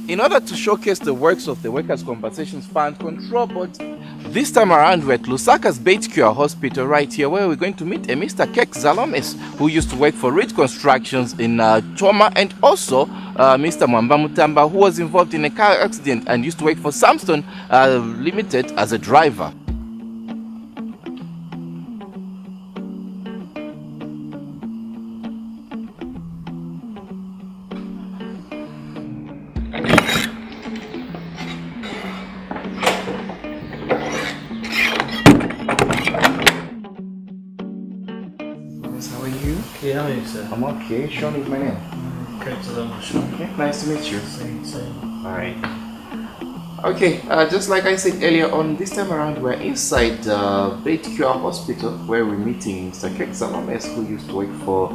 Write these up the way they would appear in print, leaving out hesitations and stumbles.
in order to showcase the works of the Workers' Compensation Fund Control Board. This time around we're at Lusaka's Bait Cure Hospital right here, where we're going to meet a Mr. Kirk Zaloumis, who used to work for Ridge Constructions in Choma, and also Mr. Mwamba Mutamba, who was involved in a car accident and used to work for Samsung Limited as a driver. How are you? Okay, how are you, sir? I'm okay. Sean is my name. Kirk Zaloumis of Choma. Okay, nice to meet you. Same. Alright. Okay, just like I said earlier on, this time around we're inside Bait Cure Hospital, where we're meeting Mr. Kirk Zaloumis, who used to work for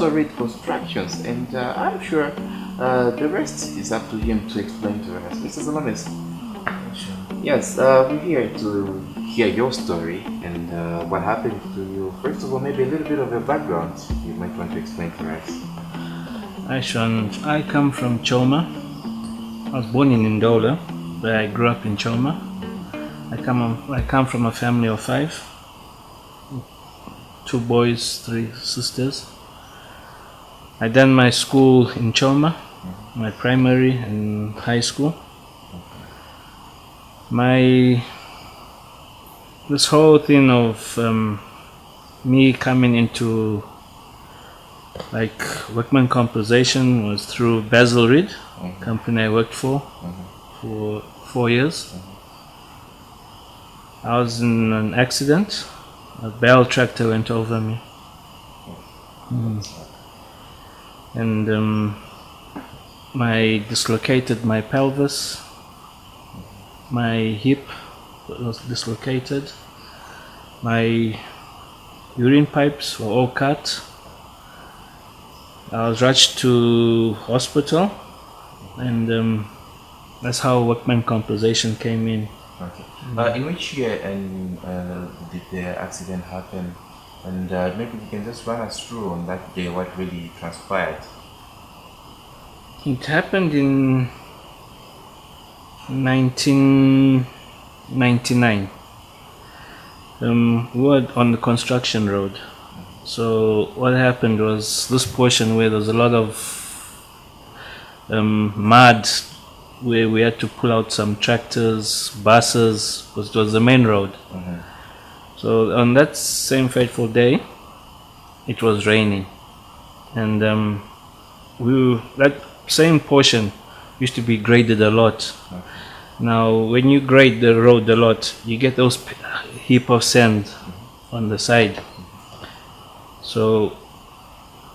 Ridge Constructions, and I'm sure the rest is up to him to explain to us. Mr. Zaloumis. Sure. Yes, we're here to hear your story and what happened to you. First of all, maybe a little bit of a background you might want to explain to us. Hi, Sean. I come from Choma. I was born in Ndola, but I grew up in Choma. I come from a family of 5. 2 boys, 3 sisters. I done my school in Choma, my primary and high school. This whole thing of me coming into like workman compensation was through Basil Reed, company I worked for 4 years. I was in an accident. A bell tractor went over me, and I dislocated my pelvis. My hip was dislocated. My urine pipes were all cut. I was rushed to hospital, and that's how workman compensation came in. Okay. In which year did the accident happen? And maybe you can just run us through on that day what really transpired. It happened in 1999. We were on the construction road. So what happened was this portion where there's a lot of mud, where we had to pull out some tractors, buses, because it was the main road. So on that same fateful day, it was raining, and that same portion used to be graded a lot. Now when you grade the road a lot, you get those heap of sand on the side. So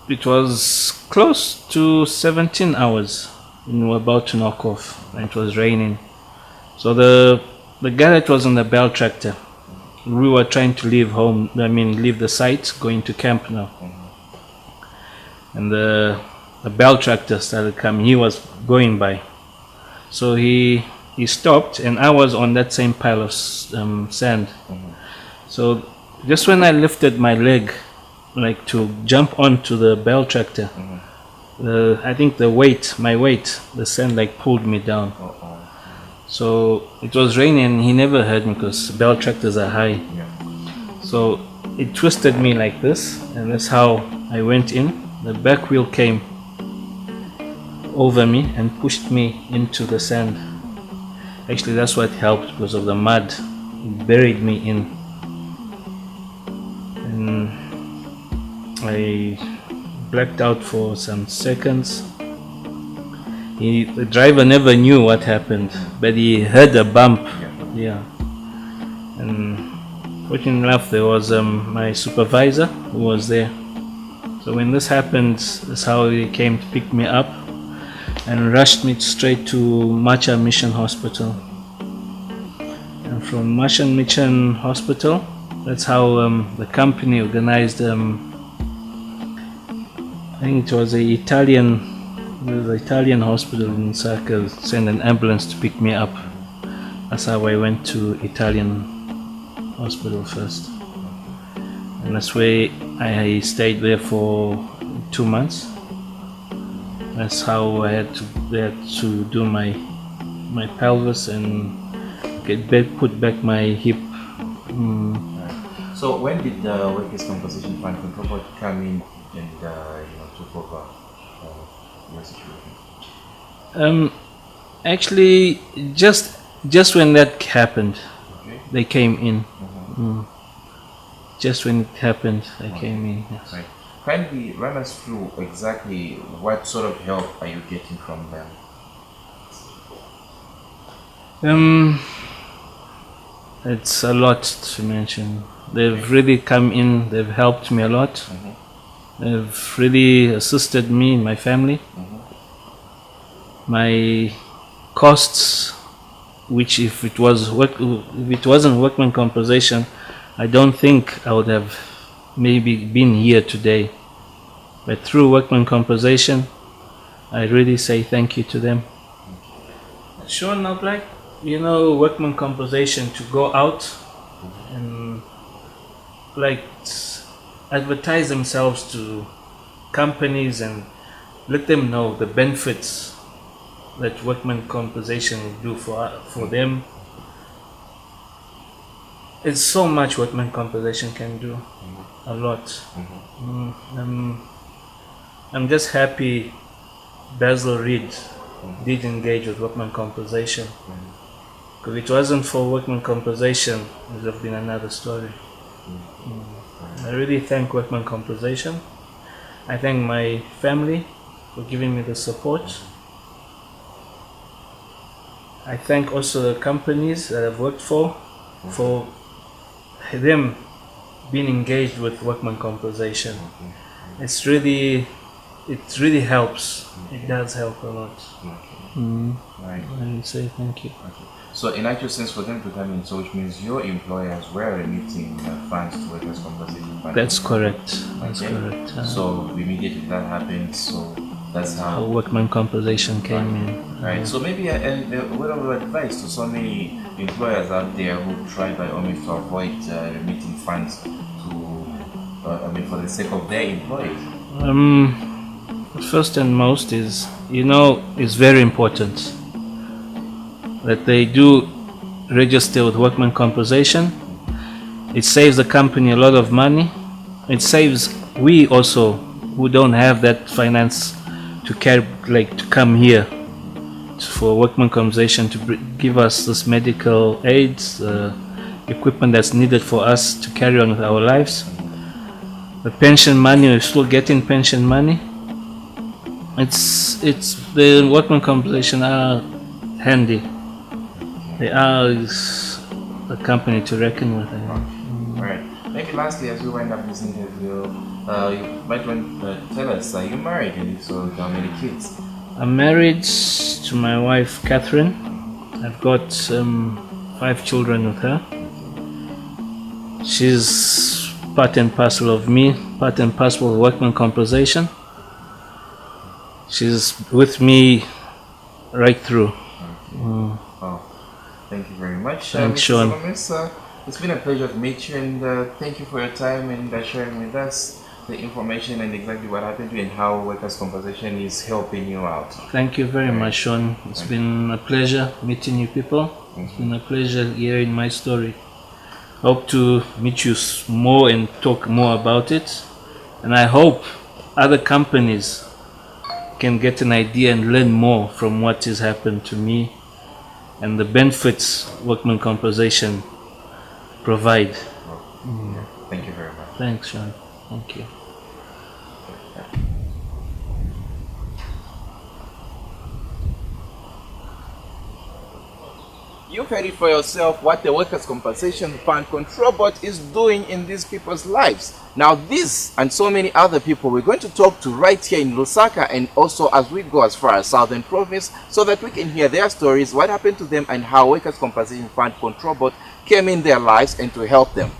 it was close to 17 hours and we were about to knock off, and it was raining. So the guy that was on the bell tractor, we were trying to leave the site, going to camp now. And the bell tractor started coming. He was going by. So he stopped, and I was on that same pile of sand. So just when I lifted my leg, like to jump onto the bell tractor, I think my weight, the sand like pulled me down. So it was raining, and he never heard me because bell tractors are high. So it twisted me like this, and that's how I went in. The back wheel came over me and pushed me into the sand. Actually, that's what helped, because of the mud. It buried me in. And I blacked out for some seconds. The driver never knew what happened, but he heard a bump. And fortunately enough, there was my supervisor who was there. So when this happened, that's how he came to pick me up and rushed me straight to Macha Mission Hospital. And from Macha Mission Hospital, that's how the company organized, I think it was the Italian hospital in Lusaka, sent an ambulance to pick me up. That's how I went to Italian hospital first. And that's where I stayed there for 2 months. That's how I had to do my pelvis and put back my hip. So when did the Workers' Compensation Fund Control Board come in and took over your situation? Actually, just when that happened, Okay. they came in. Just when it happened, they came in. Yes. Right. Kindly run us through exactly what sort of help are you getting from them? It's a lot to mention. They've really come in. They've helped me a lot. They've really assisted me and my family. My costs, which if it wasn't workman compensation, I don't think I would have maybe been here today. But through workman compensation, I really say thank you to them. Sean, I'd like, workman compensation to go out and advertise themselves to companies and let them know the benefits that workman compensation will do for them. It's so much workman compensation can do, a lot. I'm just happy Basil Reed did engage with workman compensation. Because if it wasn't for workman compensation, it would have been another story. I really thank workman compensation. I thank my family for giving me the support. I thank also the companies that I've worked for them being engaged with workman compensation. It really helps. It does help a lot. Right. I say thank you. So in actual sense, for them to come in, so which means your employers were remitting funds to Workers' Compensation Fund. That's correct. That's Okay. correct. So immediately that happened, so that's how Workman compensation came in. Right. So maybe a word of advice to so many employers out there who try by all means to avoid remitting funds to, for the sake of their employees. First and most is, it's very important that they do register with workman compensation. It saves the company a lot of money. It saves we also who don't have that finance to come here for workman compensation to give us this medical aids, equipment that's needed for us to carry on with our lives. The pension money, we're still getting pension money. It's the workman compensation are handy. They are a company to reckon with. Alright. Maybe lastly, as we wind up this interview, you might want to tell us, are you married, and if so, how many kids? I'm married to my wife Catherine. I've got 5 children with her. She's part and parcel of me, part and parcel of workman compensation. She's with me right through. Thank you very much. Thanks, Mr. Sean. Zaloumis, it's been a pleasure to meet you, and thank you for your time and sharing with us the information and exactly what happened to you and how Workers' Compensation is helping you out. Thank you very much, Sean. It's been a pleasure meeting you people. It's been a pleasure hearing my story. Hope to meet you more and talk more about it. And I hope other companies can get an idea and learn more from what has happened to me and the benefits workman compensation provide. Thank you very much. Thanks, Sean. Thank you. You've heard it for yourself what the Workers' Compensation Fund Control Board is doing in these people's lives. Now this and so many other people we're going to talk to right here in Lusaka, and also as we go as far as Southern Province, so that we can hear their stories, what happened to them, and how Workers' Compensation Fund Control Board came in their lives and to help them.